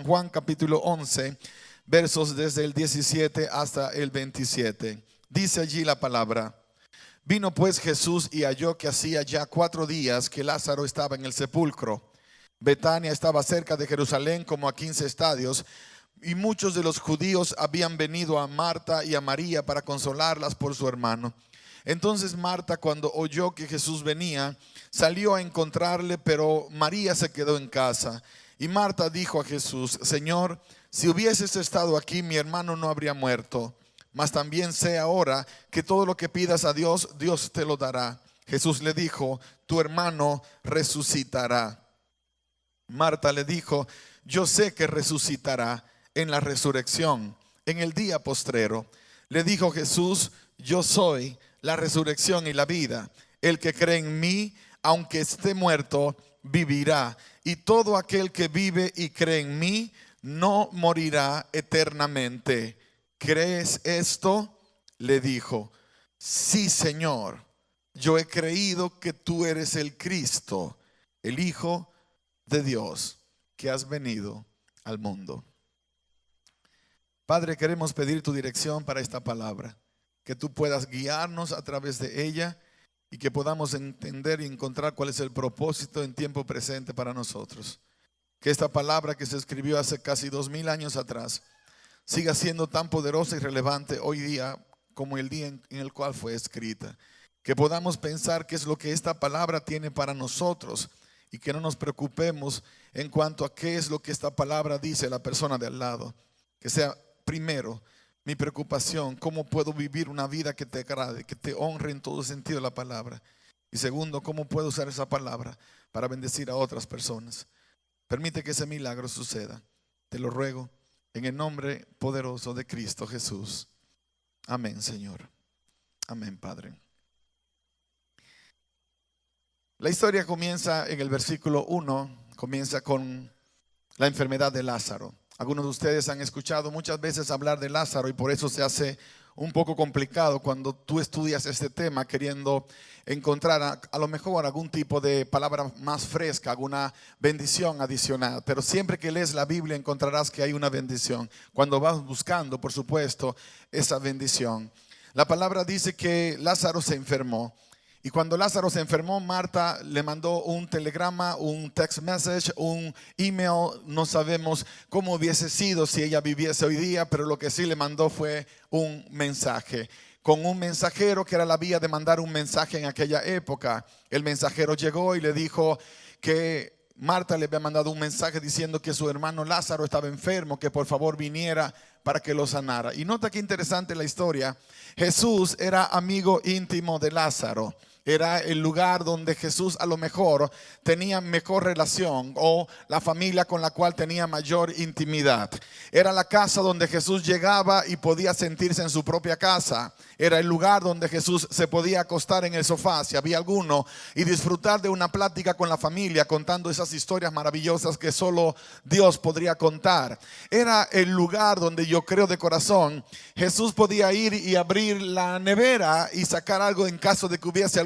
San Juan capítulo 11, versos desde el 17 hasta el 27. Dice allí la palabra: Vino pues Jesús y halló que hacía ya 4 días que Lázaro estaba en el sepulcro. Betania estaba cerca de Jerusalén como a 15 estadios, y muchos de los judíos habían venido a Marta y a María para consolarlas por su hermano. Entonces Marta, cuando oyó que Jesús venía, salió a encontrarle, pero María se quedó en casa. Y Marta dijo a Jesús: Señor, si hubieses estado aquí, mi hermano no habría muerto. Mas también sé ahora que todo lo que pidas a Dios, Dios te lo dará. Jesús le dijo: tu hermano resucitará. Marta le dijo: yo sé que resucitará en la resurrección, en el día postrero. Le dijo Jesús: yo soy la resurrección y la vida. El que cree en mí, aunque esté muerto, vivirá. Y todo aquel que vive y cree en mí, no morirá eternamente. ¿Crees esto? Le dijo: sí, Señor, yo he creído que tú eres el Cristo, el Hijo de Dios, que has venido al mundo. Padre, queremos pedir tu dirección para esta palabra, que tú puedas guiarnos a través de ella y que podamos entender y encontrar cuál es el propósito en tiempo presente para nosotros. Que esta palabra que se escribió hace casi 2000 años atrás siga siendo tan poderosa y relevante hoy día como el día en el cual fue escrita. Que podamos pensar qué es lo que esta palabra tiene para nosotros y que no nos preocupemos en cuanto a qué es lo que esta palabra dice a la persona de al lado. Que sea primero mi preocupación, cómo puedo vivir una vida que te agrade, que te honre en todo sentido la palabra. Y segundo, cómo puedo usar esa palabra para bendecir a otras personas. Permite que ese milagro suceda. Te lo ruego en el nombre poderoso de Cristo Jesús. Amén, Señor. Amén, Padre. La historia comienza en el versículo 1, comienza con la enfermedad de Lázaro. Algunos de ustedes han escuchado muchas veces hablar de Lázaro y por eso se hace un poco complicado cuando tú estudias este tema queriendo encontrar a lo mejor algún tipo de palabra más fresca, alguna bendición adicional. Pero siempre que lees la Biblia encontrarás que hay una bendición. Cuando vas buscando, por supuesto, esa bendición. La palabra dice que Lázaro se enfermó. Y cuando Lázaro se enfermó, Marta le mandó un telegrama, un text message, un email. No sabemos cómo hubiese sido si ella viviese hoy día, pero lo que sí le mandó fue un mensaje. Con un mensajero, que era la vía de mandar un mensaje en aquella época. El mensajero llegó y le dijo que Marta le había mandado un mensaje diciendo que su hermano Lázaro estaba enfermo, que por favor viniera para que lo sanara. Y nota qué interesante la historia. Jesús era amigo íntimo de Lázaro. Era el lugar donde Jesús a lo mejor tenía mejor relación, o la familia con la cual tenía mayor intimidad. Era la casa donde Jesús llegaba y podía sentirse en su propia casa. Era el lugar donde Jesús se podía acostar en el sofá, si había alguno, y disfrutar de una plática con la familia, contando esas historias maravillosas que solo Dios podría contar. Era el lugar donde, yo creo de corazón, Jesús podía ir y abrir la nevera y sacar algo en caso de que hubiese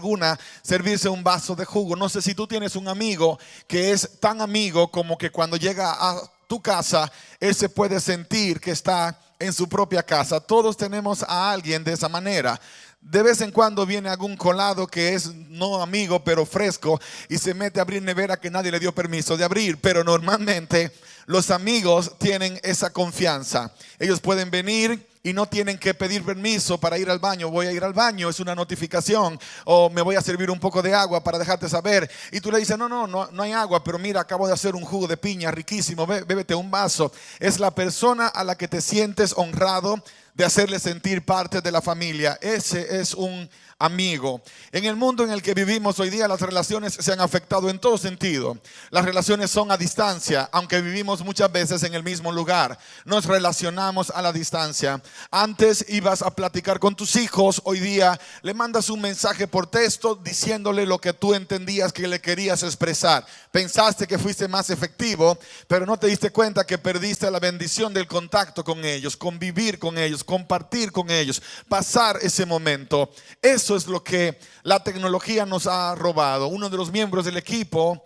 servirse un vaso de jugo. No sé si tú tienes un amigo que es tan amigo como que cuando llega a tu casa, él se puede sentir que está en su propia casa. Todos tenemos a alguien de esa manera. De vez en cuando viene algún colado que es no amigo pero fresco y se mete a abrir nevera que nadie le dio permiso de abrir. Pero normalmente los amigos tienen esa confianza. Ellos pueden venir y no tienen que pedir permiso para ir al baño. Voy a ir al baño, es una notificación. O me voy a servir un poco de agua para dejarte saber. Y tú le dices: no hay agua, pero mira, acabo de hacer un jugo de piña riquísimo, bébete un vaso. Es la persona a la que te sientes honrado de hacerle sentir parte de la familia. Ese es un amigo. En el mundo en el que vivimos hoy día, las relaciones se han afectado en todo sentido. Las relaciones son a distancia, aunque vivimos muchas veces en el mismo lugar. Nos relacionamos a la distancia. Antes ibas a platicar con tus hijos, hoy día le mandas un mensaje por texto diciéndole lo que tú entendías que le querías expresar. Pensaste que fuiste más efectivo, pero no te diste cuenta que perdiste la bendición del contacto con ellos, convivir con ellos, compartir con ellos, pasar ese momento. Eso es lo que la tecnología nos ha robado. Uno de los miembros del equipo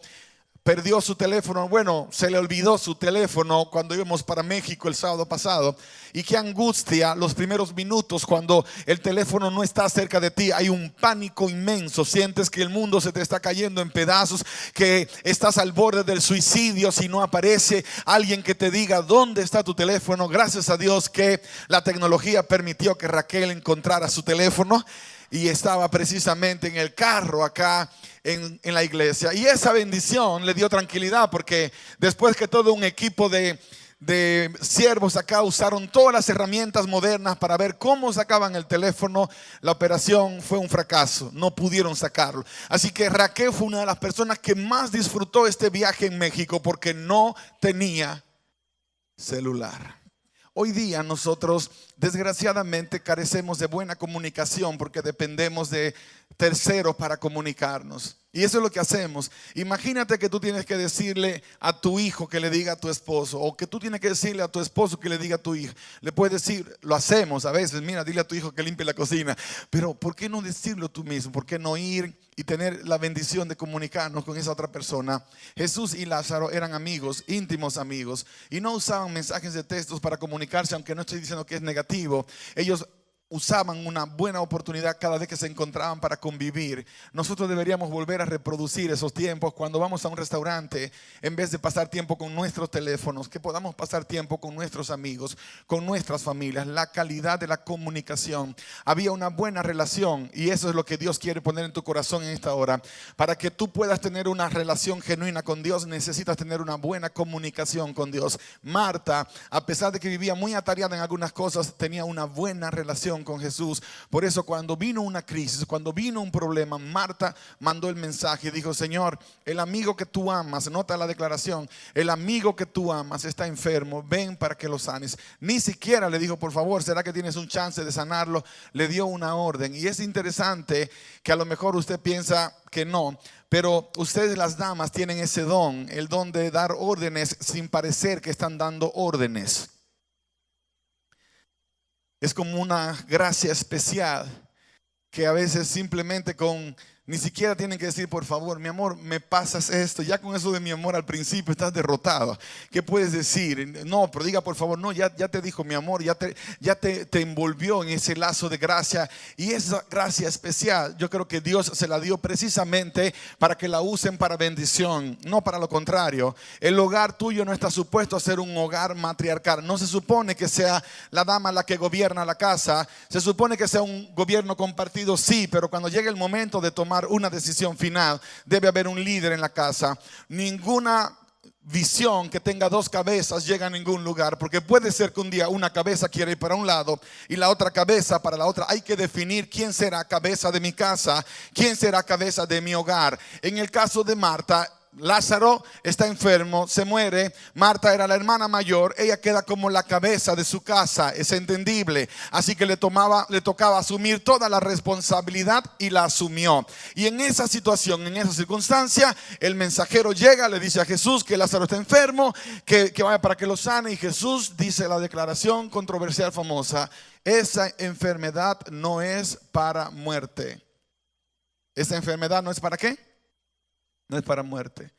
perdió su teléfono, bueno, se le olvidó su teléfono cuando íbamos para México el sábado pasado. Y qué angustia los primeros minutos cuando el teléfono no está cerca de ti. Hay un pánico inmenso, sientes que el mundo se te está cayendo en pedazos, que estás al borde del suicidio si no aparece alguien que te diga dónde está tu teléfono. Gracias a Dios que la tecnología permitió que Raquel encontrara su teléfono y estaba precisamente en el carro acá en la iglesia. Y esa bendición le dio tranquilidad, porque después que todo un equipo de siervos acá usaron todas las herramientas modernas para ver cómo sacaban el teléfono, la operación fue un fracaso, no pudieron sacarlo. Así que Raquel fue una de las personas que más disfrutó este viaje en México, porque no tenía celular. Hoy día nosotros desgraciadamente carecemos de buena comunicación porque dependemos de terceros para comunicarnos. Y eso es lo que hacemos. Imagínate que tú tienes que decirle a tu hijo que le diga a tu esposo, o que tú tienes que decirle a tu esposo que le diga a tu hijo. Le puedes decir, lo hacemos a veces, mira, dile a tu hijo que limpie la cocina. Pero ¿por qué no decirlo tú mismo? ¿Por qué no ir y tener la bendición de comunicarnos con esa otra persona? Jesús y Lázaro eran amigos, íntimos amigos, y no usaban mensajes de textos para comunicarse, aunque no estoy diciendo que es negativo. Ellos usaban una buena oportunidad cada vez que se encontraban para convivir. Nosotros deberíamos volver a reproducir esos tiempos cuando vamos a un restaurante. En vez de pasar tiempo con nuestros teléfonos, que podamos pasar tiempo con nuestros amigos, con nuestras familias. La calidad de la comunicación. Había una buena relación, y eso es lo que Dios quiere poner en tu corazón en esta hora. Para que tú puedas tener una relación genuina con Dios, necesitas tener una buena comunicación con Dios. Marta, a pesar de que vivía muy atareada en algunas cosas, tenía una buena relación con Jesús. Por eso cuando vino una crisis, cuando vino un problema, Marta mandó el mensaje y dijo: Señor, el amigo que tú amas, nota la declaración, el amigo que tú amas está enfermo, ven para que lo sanes. Ni siquiera le dijo, por favor, ¿será que tienes un chance de sanarlo? Le dio una orden. Y es interesante que a lo mejor usted piensa que no, pero ustedes, las damas, tienen ese don, el don de dar órdenes sin parecer que están dando órdenes. Es como una gracia especial que a veces simplemente ni siquiera tienen que decir, por favor, mi amor, me pasas esto. Ya con eso de mi amor al principio estás derrotado. ¿Qué puedes decir? No, pero diga por favor, no, ya te dijo mi amor, ya te envolvió en ese lazo de gracia. Y esa gracia especial, yo creo que Dios se la dio precisamente para que la usen para bendición, no para lo contrario. El hogar tuyo no está supuesto a ser un hogar matriarcal. No se supone que sea la dama la que gobierna la casa. Se supone que sea un gobierno compartido, sí, pero cuando llegue el momento de tomar una decisión final, debe haber un líder en la casa. Ninguna visión que tenga dos cabezas llega a ningún lugar, porque puede ser que un día una cabeza quiera ir para un lado y la otra cabeza para la otra. Hay que definir quién será cabeza de mi casa, quién será cabeza de mi hogar. En el caso de Marta, Lázaro está enfermo, se muere. Marta era la hermana mayor, ella queda como la cabeza de su casa, es entendible. Así que le tocaba asumir toda la responsabilidad y la asumió. Y en esa situación, en esa circunstancia, el mensajero llega, le dice a Jesús que Lázaro está enfermo, que vaya para que lo sane. Y Jesús dice la declaración controversial famosa: esa enfermedad no es para muerte. ¿Esa enfermedad no es para qué? No es para muerte.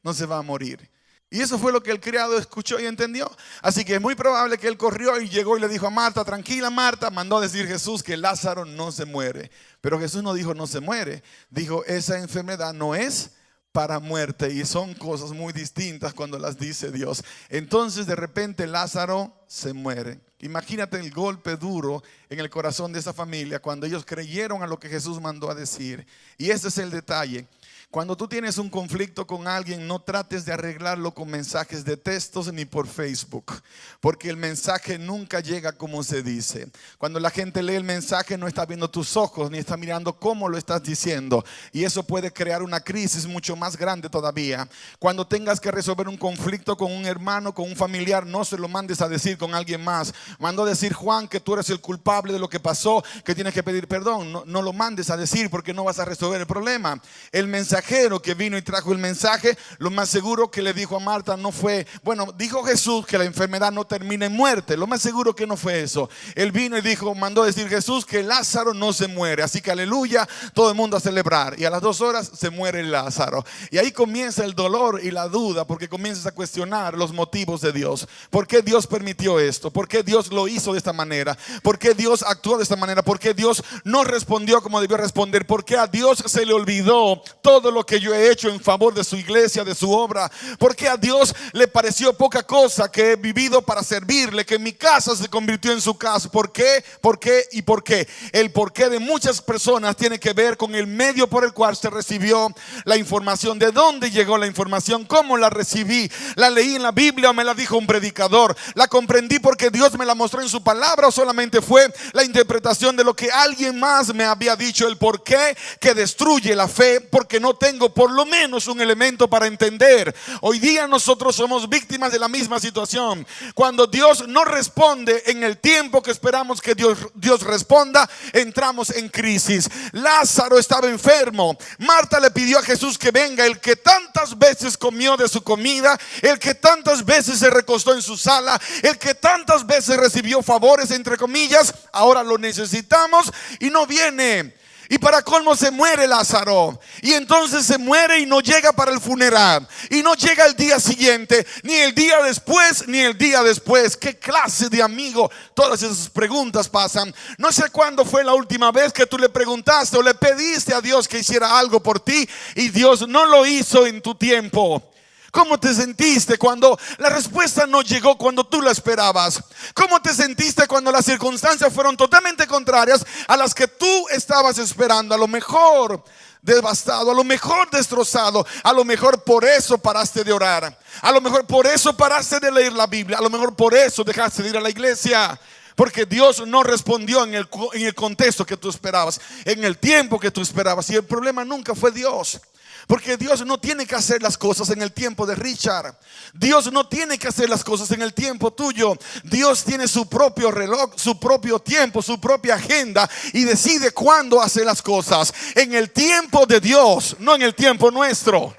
No se va a morir. Y eso fue lo que el criado escuchó y entendió. Así que es muy probable que él corrió y llegó y le dijo a Marta: tranquila Marta. Mandó a decir Jesús que Lázaro no se muere. Pero Jesús no dijo no se muere. Dijo esa enfermedad no es para muerte. Y son cosas muy distintas cuando las dice Dios. Entonces de repente Lázaro se muere. Imagínate el golpe duro en el corazón de esa familia cuando ellos creyeron a lo que Jesús mandó a decir. Y ese es el detalle. Cuando tú tienes un conflicto con alguien, no trates de arreglarlo con mensajes de textos ni por Facebook, porque el mensaje nunca llega como se dice. Cuando la gente lee el mensaje, no está viendo tus ojos ni está mirando cómo lo estás diciendo, y eso puede crear una crisis mucho más grande todavía. Cuando tengas que resolver un conflicto con un hermano, con un familiar, no se lo mandes a decir con alguien más. Mandó a decir Juan que tú eres el culpable de lo que pasó, que tienes que pedir perdón. No lo mandes a decir, porque no vas a resolver el problema. El mensaje mensajero que vino y trajo el mensaje, lo más seguro que le dijo a Marta no fue, bueno, dijo Jesús que la enfermedad no termina en muerte. Lo más seguro que no fue eso. Él vino y dijo, mandó decir Jesús que Lázaro no se muere. Así que aleluya, todo el mundo a celebrar. Y a las 2 horas se muere Lázaro. Y ahí comienza el dolor y la duda, porque comienzas a cuestionar los motivos de Dios. ¿Por qué Dios permitió esto? ¿Por qué Dios lo hizo de esta manera? ¿Por qué Dios actuó de esta manera? ¿Por qué Dios no respondió como debió responder? ¿Por qué a Dios se le olvidó todo lo que yo he hecho en favor de su iglesia, de su obra? ¿Por qué a Dios le pareció poca cosa que he vivido para servirle, que mi casa se convirtió en su casa? ¿Por qué? ¿Por qué? ¿Y por qué? El porqué de muchas personas tiene que ver con el medio por el cual se recibió la información. ¿De dónde llegó la información? ¿Cómo la recibí? ¿La leí en la Biblia o me la dijo un predicador? ¿La comprendí porque Dios me la mostró en su palabra o solamente fue la interpretación de lo que alguien más me había dicho? El porqué que destruye la fe, porque no tengo por lo menos un elemento para entender. Hoy día nosotros somos víctimas de la misma situación. Cuando Dios no responde en el tiempo que esperamos que Dios responda, entramos en crisis. Lázaro estaba enfermo. Marta le pidió a Jesús que venga, el que tantas veces comió de su comida, el que tantas veces se recostó en su sala, el que tantas veces recibió favores entre comillas. Ahora lo necesitamos y no viene. Y para colmo se muere Lázaro. Y entonces se muere y no llega para el funeral. Y no llega el día siguiente, ni el día después, ni el día después. ¿Qué clase de amigo? Todas esas preguntas pasan. No sé cuándo fue la última vez que tú le preguntaste o le pediste a Dios que hiciera algo por ti y Dios no lo hizo en tu tiempo. ¿Cómo te sentiste cuando la respuesta no llegó cuando tú la esperabas? ¿Cómo te sentiste cuando las circunstancias fueron totalmente contrarias a las que tú estabas esperando? A lo mejor devastado, a lo mejor destrozado, a lo mejor por eso paraste de orar, a lo mejor por eso paraste de leer la Biblia, a lo mejor por eso dejaste de ir a la iglesia. Porque Dios no respondió en el contexto que tú esperabas, en el tiempo que tú esperabas. Y el problema nunca fue Dios. Porque Dios no tiene que hacer las cosas en el tiempo de Richard. Dios no tiene que hacer las cosas en el tiempo tuyo. Dios tiene su propio reloj, su propio tiempo, su propia agenda y decide cuándo hacer las cosas. En el tiempo de Dios, no en el tiempo nuestro.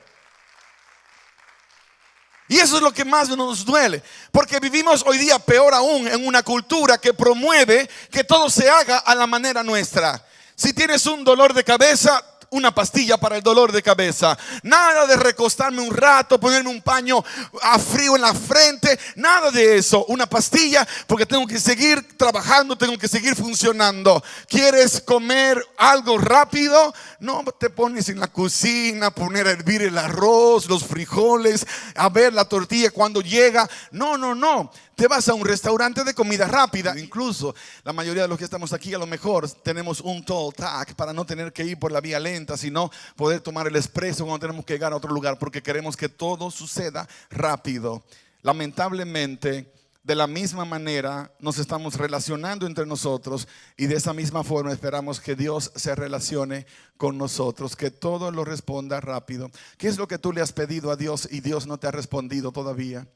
Y eso es lo que más nos duele, porque vivimos hoy día, peor aún, en una cultura que promueve que todo se haga a la manera nuestra. Si tienes un dolor de cabeza, una pastilla para el dolor de cabeza. Nada de recostarme un rato, ponerme un paño a frío en la frente. Nada de eso. Una pastilla porque tengo que seguir trabajando, tengo que seguir funcionando. ¿Quieres comer algo rápido? No te pones en la cocina, poner a hervir el arroz, los frijoles, a ver la tortilla cuando llega. No. Te vas a un restaurante de comida rápida. Incluso la mayoría de los que estamos aquí a lo mejor tenemos un toll tag para no tener que ir por la vía lenta, sino poder tomar el expreso cuando tenemos que llegar a otro lugar, porque queremos que todo suceda rápido. Lamentablemente, de la misma manera nos estamos relacionando entre nosotros y de esa misma forma esperamos que Dios se relacione con nosotros, que todo lo responda rápido. ¿Qué es lo que tú le has pedido a Dios y Dios no te ha respondido todavía?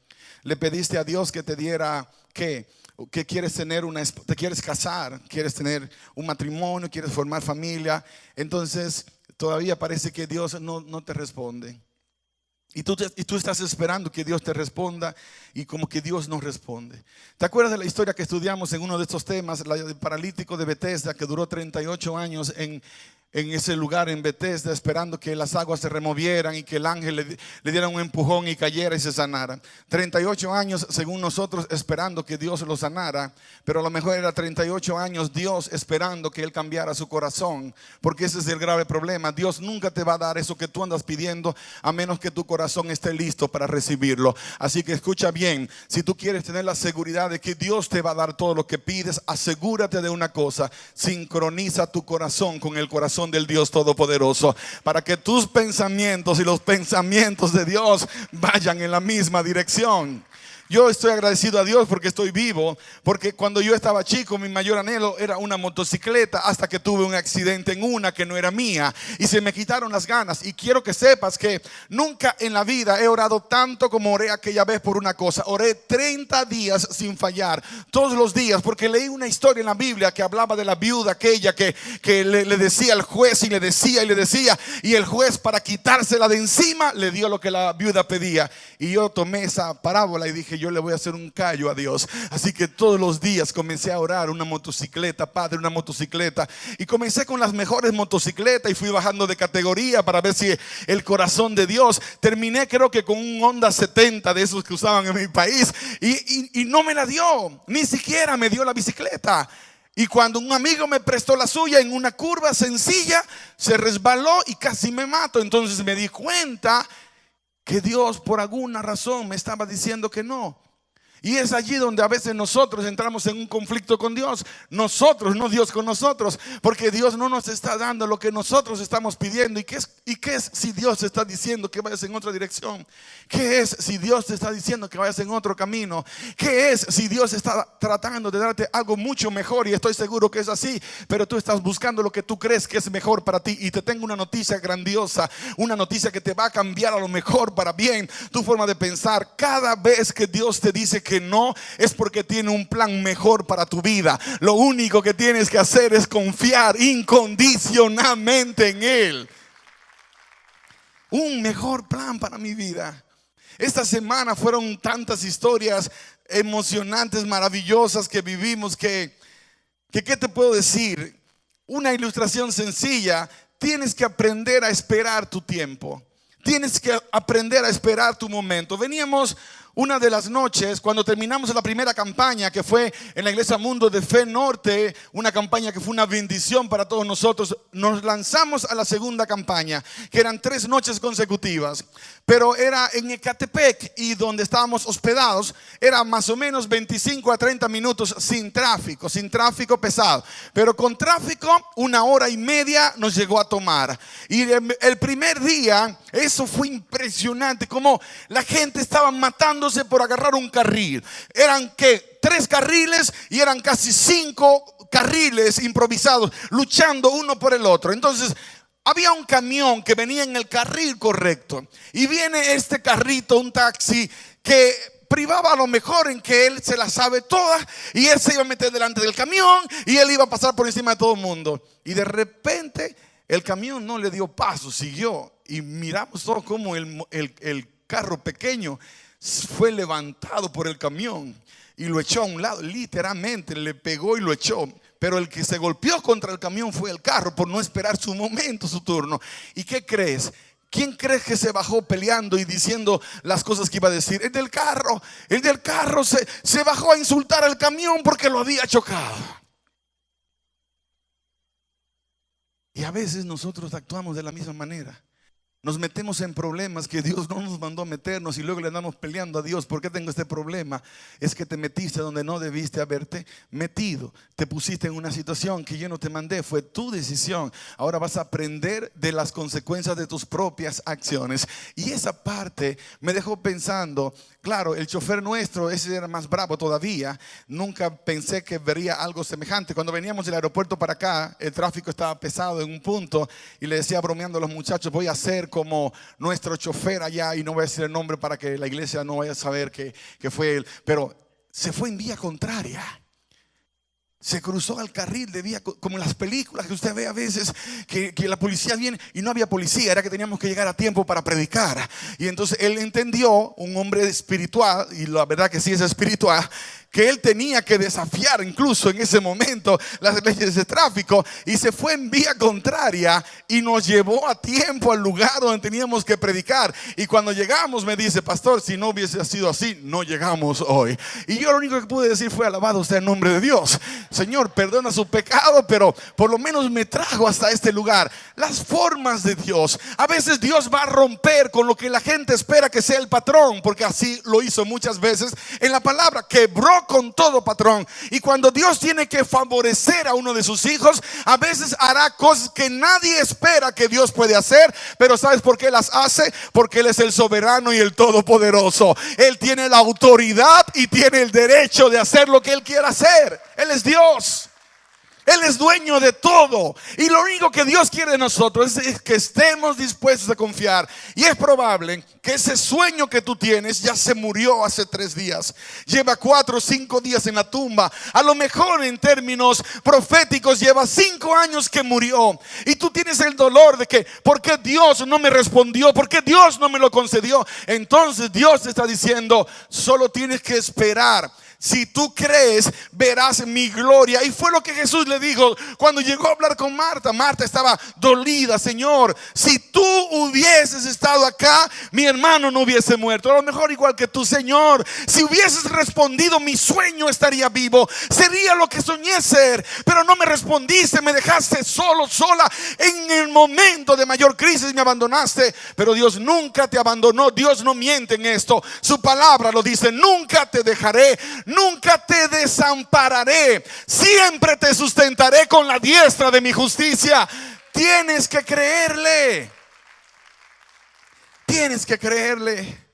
Le pediste a Dios que te diera ¿qué? Que quieres tener te quieres casar, quieres tener un matrimonio, quieres formar familia. Entonces todavía parece que Dios no te responde. Y tú estás esperando que Dios te responda y como que Dios no responde. ¿Te acuerdas de la historia que estudiamos en uno de estos temas? La del paralítico de Bethesda, que duró 38 años en ese lugar en Bethesda, esperando que las aguas se removieran y que el ángel le diera un empujón y cayera y se sanara. 38 años según nosotros esperando que Dios lo sanara, pero a lo mejor era 38 años Dios esperando que Él cambiara su corazón, porque ese es el grave problema. Dios nunca te va a dar eso que tú andas pidiendo a menos que tu corazón esté listo para recibirlo. Así que escucha bien, si tú quieres tener la seguridad de que Dios te va a dar todo lo que pides, asegúrate de una cosa: sincroniza tu corazón con el corazón del Dios Todopoderoso, para que tus pensamientos y los pensamientos de Dios vayan en la misma dirección. Yo estoy agradecido a Dios porque estoy vivo, porque cuando yo estaba chico mi mayor anhelo era una motocicleta, hasta que tuve un accidente en una que no era mía y se me quitaron las ganas. Y quiero que sepas que nunca en la vida he orado tanto como oré aquella vez por una cosa. Oré 30 días sin fallar, todos los días, porque leí una historia en la Biblia que hablaba de la viuda aquella que le decía al juez y le decía, y el juez, para quitársela de encima, le dio lo que la viuda pedía. Y yo tomé esa parábola y dije, yo le voy a hacer un callo a Dios. Así que todos los días comencé a orar: una motocicleta, Padre, una motocicleta. Y comencé con las mejores motocicletas y fui bajando de categoría para ver si el corazón de Dios. Terminé creo que con un Honda 70 de esos que usaban en mi país, y no me la dio, ni siquiera me dio la bicicleta. Y cuando un amigo me prestó la suya, en una curva sencilla se resbaló y casi me mato. Entonces me di cuenta que Dios por alguna razón me estaba diciendo que no. Y es allí donde a veces nosotros entramos en un conflicto con Dios. Nosotros, no Dios con nosotros. Porque Dios no nos está dando lo que nosotros estamos pidiendo. ¿Y qué es si Dios te está diciendo que vayas en otra dirección? ¿Qué es si Dios te está diciendo que vayas en otro camino? ¿Qué es si Dios está tratando de darte algo mucho mejor? Y estoy seguro que es así, pero tú estás buscando lo que tú crees que es mejor para ti. Y te tengo una noticia grandiosa, una noticia que te va a cambiar a lo mejor para bien tu forma de pensar. Cada vez que Dios te dice que no, es porque tiene un plan mejor para tu vida. Lo único que tienes que hacer es confiar incondicionalmente en Él. Un mejor plan para mi vida. Esta semana fueron tantas historias emocionantes, maravillosas que vivimos, que ¿qué te puedo decir? Una ilustración sencilla: tienes que aprender a esperar tu tiempo. Tienes que aprender a esperar tu momento. Veníamos una de las noches, cuando terminamos la primera campaña, que fue en la Iglesia Mundo de Fe Norte, una campaña que fue una bendición para todos nosotros. Nos lanzamos a la segunda campaña, que eran 3 noches consecutivas, pero era en Ecatepec, y donde estábamos hospedados era más o menos 25 a 30 minutos sin tráfico pesado, pero con tráfico 1 hora y media nos llegó a tomar. Y el primer día, eso fue impresionante, como la gente estaba matándose por agarrar un carril. Eran 3 carriles y eran casi 5 carriles improvisados, luchando uno por el otro. Entonces había un camión que venía en el carril correcto, y viene este carrito, un taxi, que privaba a lo mejor en que él se la sabe toda, y él se iba a meter delante del camión y él iba a pasar por encima de todo el mundo. Y de repente el camión no le dio paso, siguió, y miramos todos como el carro pequeño fue levantado por el camión y lo echó a un lado. Literalmente le pegó y lo echó. Pero el que se golpeó contra el camión fue el carro, por no esperar su momento, su turno. ¿Y qué crees? ¿Quién crees que se bajó peleando y diciendo las cosas que iba a decir? El del carro se bajó a insultar al camión porque lo había chocado. Y a veces nosotros actuamos de la misma manera. Nos metemos en problemas que Dios no nos mandó a meternos, y luego le andamos peleando a Dios: ¿por qué tengo este problema? Es que te metiste donde no debiste haberte metido. Te pusiste en una situación que yo no te mandé, fue tu decisión. Ahora vas a aprender de las consecuencias de tus propias acciones. Y esa parte me dejó pensando. Claro, el chofer nuestro, ese era más bravo todavía. Nunca pensé que vería algo semejante. Cuando veníamos del aeropuerto para acá, el tráfico estaba pesado en un punto, y le decía bromeando a los muchachos: voy a hacer como nuestro chofer allá, y no voy a decir el nombre para que la iglesia no vaya a saber que fue él, pero se fue en vía contraria. Se cruzó al carril de vía, como en las películas que usted ve a veces, que la policía viene y no había policía, era que teníamos que llegar a tiempo para predicar. Y entonces él entendió, un hombre espiritual, y la verdad que sí es espiritual, que él tenía que desafiar incluso en ese momento las leyes de tráfico, y se fue en vía contraria y nos llevó a tiempo al lugar donde teníamos que predicar. Y cuando llegamos me dice: pastor, si no hubiese sido así, no llegamos hoy. Y yo lo único que pude decir fue: alabado sea el nombre de Dios. Señor, perdona su pecado, pero por lo menos me trajo hasta este lugar. Las formas de Dios, a veces Dios va a romper con lo que la gente espera que sea el patrón, porque así lo hizo muchas veces en la palabra. Quebró rompió con todo patrón. Y cuando Dios tiene que favorecer a uno de sus hijos, a veces hará cosas que nadie espera que Dios puede hacer. Pero ¿sabes por qué las hace? Porque Él es el soberano y el todopoderoso. Él tiene la autoridad y tiene el derecho de hacer lo que Él quiera hacer. Él es Dios. Él es dueño de todo. Y lo único que Dios quiere de nosotros es que estemos dispuestos a confiar. Y es probable que ese sueño que tú tienes ya se murió hace 3 días. Lleva 4 o 5 días en la tumba. A lo mejor en términos proféticos lleva 5 años que murió. Y tú tienes el dolor de que ¿por qué Dios no me respondió? ¿Por qué Dios no me lo concedió? Entonces Dios te está diciendo, solo tienes que esperar. Si tú crees, verás mi gloria. Y fue lo que Jesús le dijo cuando llegó a hablar con Marta. Marta estaba dolida. Señor, si tú hubieses estado acá, mi hermano no hubiese muerto. A lo mejor igual que tú. Señor, si hubieses respondido, mi sueño estaría vivo. Sería lo que soñé ser. Pero no me respondiste, me dejaste solo, sola. En el momento de mayor crisis me abandonaste. Pero Dios nunca te abandonó. Dios no miente en esto. Su palabra lo dice: nunca te dejaré, nunca te desampararé, siempre te sustentaré con la diestra de mi justicia. Tienes que creerle. Tienes que creerle.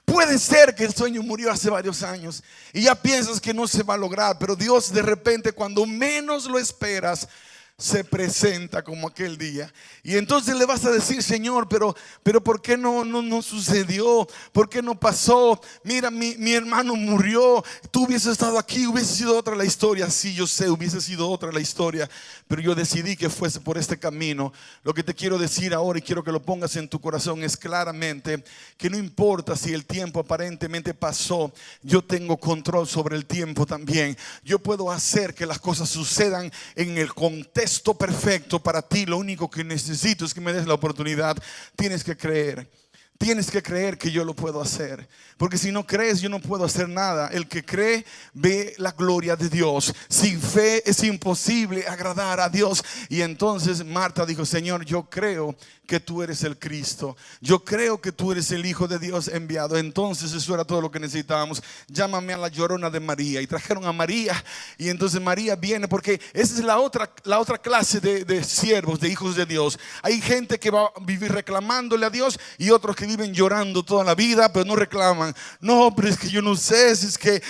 Puede ser que el sueño murió hace varios años y ya piensas que no se va a lograr, pero Dios de repente, cuando menos lo esperas, se presenta como aquel día. Y entonces le vas a decir: Señor, pero ¿por qué no sucedió? ¿Por qué no pasó? Mira, mi hermano murió. Tú hubieses estado aquí, hubiese sido otra la historia. Sí, yo sé, hubiese sido otra la historia, pero yo decidí que fuese por este camino. Lo que te quiero decir ahora, y quiero que lo pongas en tu corazón, es claramente que no importa si el tiempo aparentemente pasó, yo tengo control sobre el tiempo también. Yo puedo hacer que las cosas sucedan en el contexto perfecto para ti. Lo único que necesito es que me des la oportunidad. Tienes que creer. Tienes que creer que yo lo puedo hacer, porque si no crees, yo no puedo hacer nada. El que cree ve la gloria de Dios. Sin fe es imposible agradar a Dios. Y entonces Marta dijo: Señor, yo creo que tú eres el Cristo. Yo creo que tú eres el Hijo de Dios enviado. Entonces eso era todo lo que necesitábamos. Llámame a la llorona de María. Y trajeron a María. Y entonces María viene, porque esa es la otra clase de siervos, de hijos de Dios. Hay gente que va a vivir reclamándole a Dios, y otros que viven llorando toda la vida, pero no reclaman. No, pero es que yo no sé, si es que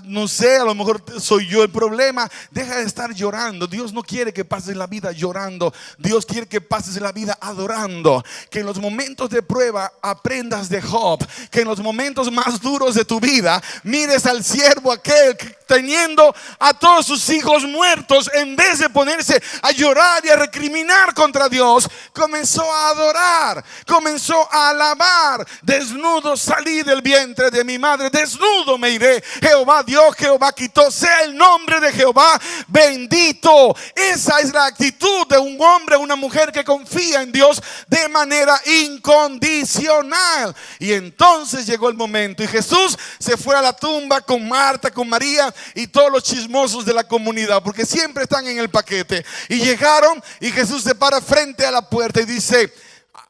no sé, a lo mejor soy yo el problema. Deja de estar llorando. Dios no quiere que pases la vida llorando. Dios quiere que pases la vida adorando. Que en los momentos de prueba aprendas de Job. Que en los momentos más duros de tu vida mires al siervo aquel que, teniendo a todos sus hijos muertos, en vez de ponerse a llorar y a recriminar contra Dios, comenzó a adorar, comenzó a alabar. Desnudo salí del vientre de mi madre, desnudo me iré. Jehová dio, Jehová quitó, sea el nombre de Jehová bendito. Esa es la actitud de un hombre, una mujer que confía en Dios de manera incondicional. Y entonces llegó el momento, y Jesús se fue a la tumba con Marta, con María y todos los chismosos de la comunidad, porque siempre están en el paquete. Y llegaron, y Jesús se para frente a la puerta y dice,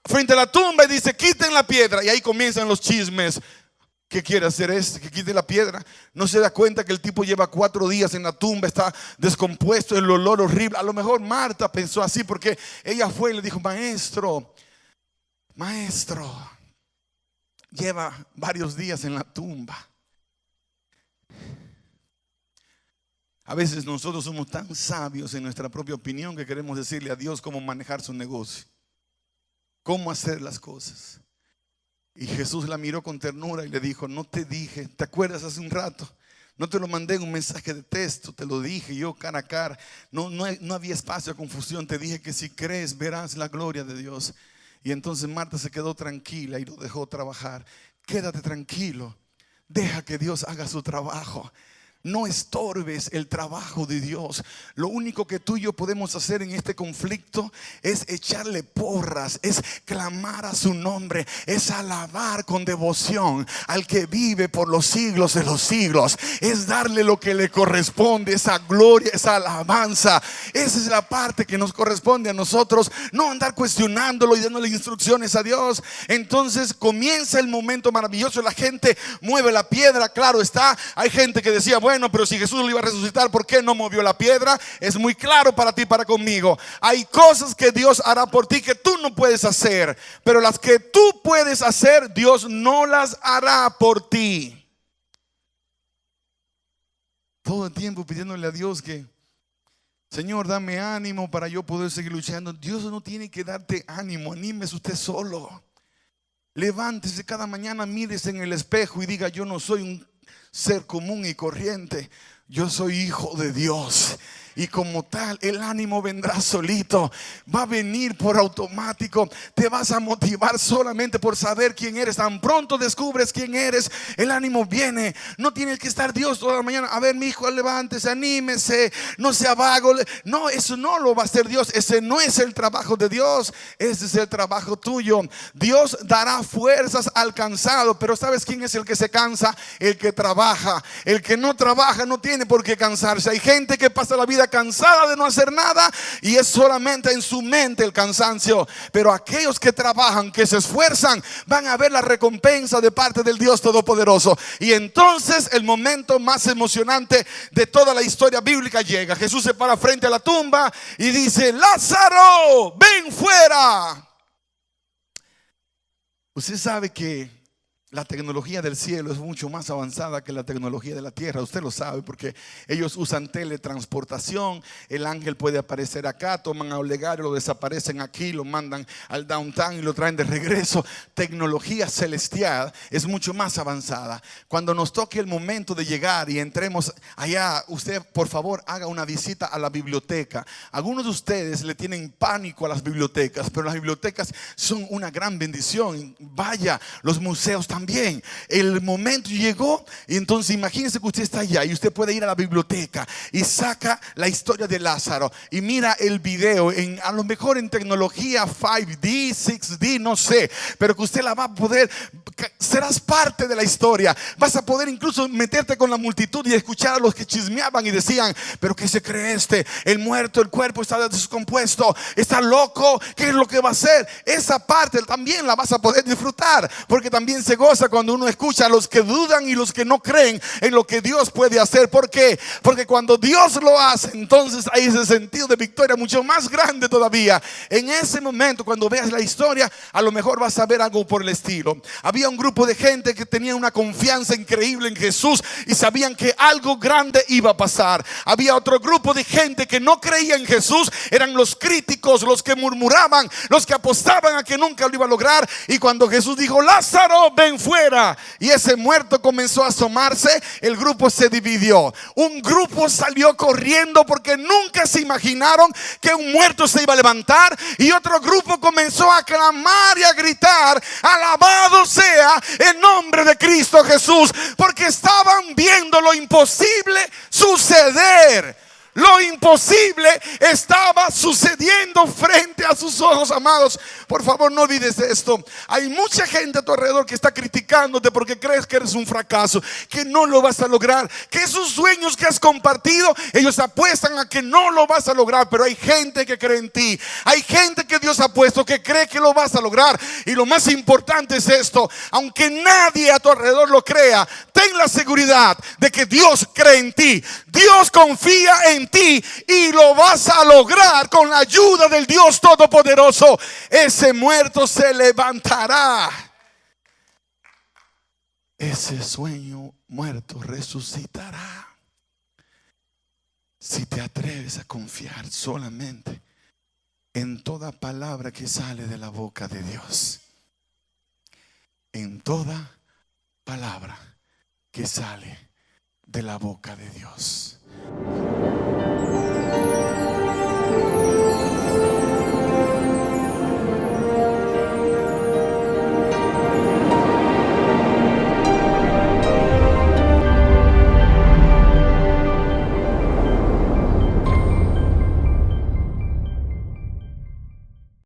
frente a la tumba, y dice: quiten la piedra. Y ahí comienzan los chismes. ¿Qué quiere hacer este? Que quite la piedra. No se da cuenta que el tipo lleva 4 días en la tumba, está descompuesto, el olor horrible. A lo mejor Marta pensó así, porque ella fue y le dijo: maestro, lleva varios días en la tumba. A veces nosotros somos tan sabios en nuestra propia opinión que queremos decirle a Dios cómo manejar su negocio, cómo hacer las cosas. Y Jesús la miró con ternura y le dijo: no te dije, ¿te acuerdas hace un rato? No te lo mandé en un mensaje de texto, te lo dije yo cara a cara. No había espacio a confusión. Te dije que si crees verás la gloria de Dios. Y entonces Marta se quedó tranquila y lo dejó trabajar. Quédate tranquilo, deja que Dios haga su trabajo. No estorbes el trabajo de Dios. Lo único que tú y yo podemos hacer en este conflicto es echarle porras, es clamar a su nombre, es alabar con devoción al que vive por los siglos de los siglos, es darle lo que le corresponde, esa gloria, esa alabanza. Esa es la parte que nos corresponde a nosotros, no andar cuestionándolo y dándole instrucciones a Dios. Entonces comienza el momento maravilloso. La gente mueve la piedra, claro está. Hay gente que decía: bueno, bueno, pero si Jesús lo iba a resucitar, ¿por qué no movió la piedra? Es muy claro para ti y para conmigo. Hay cosas que Dios hará por ti que tú no puedes hacer, pero las que tú puedes hacer, Dios no las hará por ti. Todo el tiempo pidiéndole a Dios que, Señor, dame ánimo para yo poder seguir luchando. Dios no tiene que darte ánimo, anímese usted solo. Levántese cada mañana, mírese en el espejo y diga: yo no soy un ser común y corriente, yo soy hijo de Dios. Y como tal, el ánimo vendrá solito, va a venir por automático. Te vas a motivar solamente por saber quién eres. Tan pronto descubres quién eres, el ánimo viene. No tienes que estar Dios toda la mañana: a ver, mi hijo, levántese, anímese, no sea vago. No, eso no lo va a hacer Dios. Ese no es el trabajo de Dios, ese es el trabajo tuyo. Dios dará fuerzas al cansado, pero ¿sabes quién es el que se cansa? El que trabaja. El que no trabaja no tiene por qué cansarse. Hay gente que pasa la vida cansada de no hacer nada y es solamente en su mente el cansancio, pero aquellos que trabajan, que se esfuerzan, van a ver la recompensa de parte del Dios Todopoderoso. Y entonces el momento más emocionante de toda la historia bíblica llega. Jesús se para frente a la tumba y dice: Lázaro, ven fuera. Usted sabe que la tecnología del cielo es mucho más avanzada que la tecnología de la tierra. Usted lo sabe porque ellos usan teletransportación. El ángel puede aparecer acá, toman a Olegario, lo desaparecen aquí, lo mandan al downtown y lo traen de regreso. Tecnología celestial es mucho más avanzada. Cuando nos toque el momento de llegar y entremos allá, usted por favor haga una visita a la biblioteca. Algunos de ustedes le tienen pánico a las bibliotecas, pero las bibliotecas son una gran bendición. Vaya, los museos también. El momento llegó y entonces imagínese que usted está allá y usted puede ir a la biblioteca y saca la historia de Lázaro y mira el video a lo mejor en tecnología 5D, 6D, no sé, pero que usted la va a poder, serás parte de la historia. Vas a poder incluso meterte con la multitud y escuchar a los que chismeaban y decían: pero ¿qué se cree este? El muerto, el cuerpo está descompuesto, está loco, ¿qué es lo que va a hacer? Esa parte también la vas a poder disfrutar, porque también se goza cuando uno escucha a los que dudan y los que no creen en lo que Dios puede hacer. ¿Por qué? Porque cuando Dios lo hace, entonces hay ese sentido de victoria mucho más grande todavía. En ese momento, cuando veas la historia, a lo mejor vas a ver algo por el estilo. Había un grupo de gente que tenía una confianza increíble en Jesús y sabían que algo grande iba a pasar. Había otro grupo de gente que no creía en Jesús, eran los críticos, los que murmuraban, los que apostaban a que nunca lo iba a lograr. Y cuando Jesús dijo: Lázaro, ven fuera, y ese muerto comenzó a asomarse, el grupo se dividió. Un grupo salió corriendo porque nunca se imaginaron que un muerto se iba a levantar, y otro grupo comenzó a clamar y a gritar: alabado sea el nombre de Cristo Jesús, porque estaban viendo lo imposible suceder. Lo imposible estaba sucediendo frente a sus ojos, amados. Por favor, no olvides esto. Hay mucha gente a tu alrededor que está criticándote porque crees que eres un fracaso, que no lo vas a lograr, que esos sueños que has compartido, ellos apuestan a que no lo vas a lograr. Pero hay gente que cree en ti. Hay gente que Dios ha puesto que cree que lo vas a lograr. Y lo más importante es esto: aunque nadie a tu alrededor lo crea, ten la seguridad de que Dios cree en ti. Dios confía en ti y lo vas a lograr con la ayuda del Dios Todopoderoso. Ese muerto se levantará. Ese sueño muerto resucitará. Si te atreves a confiar solamente en toda palabra que sale de la boca de Dios, en toda palabra que sale de la boca de Dios.